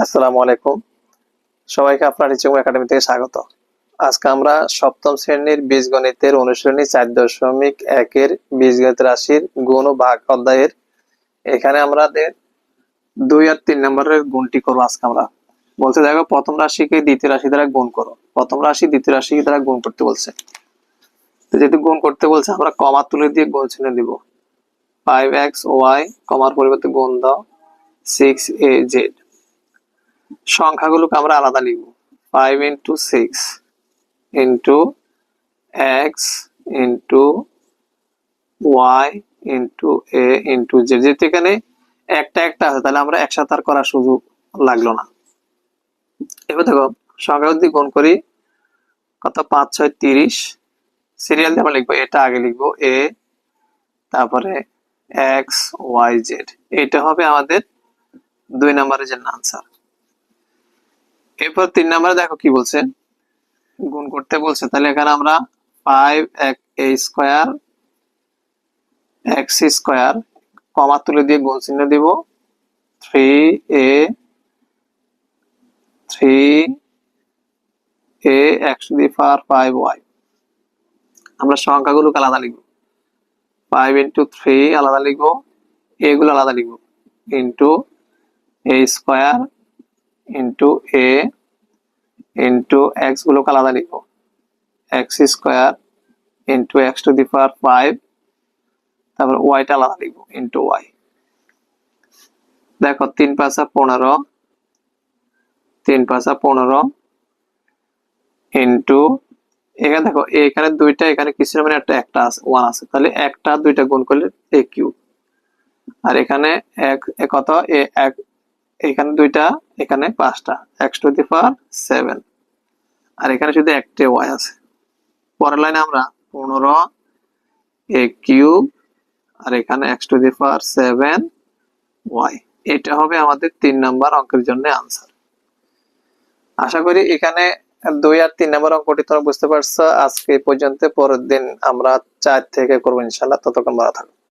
আসসালামু আলাইকুম। সবাইকে আপনার টিচিং একাডেমি থেকে স্বাগত। আজকে আমরা সপ্তম শ্রেণীর বীজগণিতের অনুশীলনী 4.1 এর বীজগণিত রাশির গুণ ও ভাগ অধ্যায়ের এখানে আমাদের 2 আর 3 নম্বরের গুণটি করব। আজকে আমরা বলতে দেখো প্রথম রাশিকে দ্বিতীয় রাশি দ্বারা গুণ করো। প্রথম রাশি দ্বিতীয় রাশি দ্বারা গুণ করতে বলছে। তো যেহেতু গুণ করতে বলছে আমরা কমা তুলে দিয়ে গুণ চিহ্ন দিব। 5xy কমার পরিবর্তে গুণ দাও 6az। সংখ্যাগুলোকে আমরা আলাদা লিখব। 5 into 6 into x into y into a into z। যেহেতু এখানে একটা একটা আছে তাহলে আমরা একসাথে আর করার সুযোগ লাগলো না। এবার দেখো সংখ্যাগুলো দিয়ে গুণ করি, কত 5 6 30। সিরিয়াল দিয়ে আমরা লিখবো, এটা আগে লিখবো a, তারপরে x y z। এটা হবে আমাদের 2 নম্বরের জন্য আনসার। এরপর 3 নম্বরে দেখো কি বলছে, গুণ করতে বলছে। তাহলে এখানে আমরা 5a স্কয়ার x স্কয়ার কমা তুলে দিয়ে গুণ চিহ্ন দিব 3a x to the power 5y। আমরা সংখ্যাগুলোকে আলাদা লিখব। 5 into 3 আলাদা লিখব, a গুলো আলাদা লিখব, into a square into a into x গুলোকে আলাদা লিখব, x square into x to the power 5, তারপর y টা আলাদা লিখব ইন্টু y। দেখো 3 5 15, 3 5 15 ইন্টু এখানে দেখো এখানে দুইটা, এখানে কিছু মানে একটা আছে 1 আছে, তাহলে একটা দুইটা গুণ করলে a কিউব। আর এখানে কত এক, এখানে দুইটা, এখানে 5টা x টু দি পাওয়ার 7। আর এখানে শুধু একটা y আছে। পরের লাইনে আমরা 15 a কিউব আর এখানে x to the power 7y। এটা হবে আমাদের 3 নাম্বার অঙ্কের জন্য আনসার। আশা করি এখানে 2 আর 3 নম্বর অঙ্কটি তোমরা বুঝতে পারছো। আজকে পর্যন্ত, পরের দিন আমরা 4 থেকে করবো ইনশাআল্লাহ। ততক্ষণ ভালো থাকো।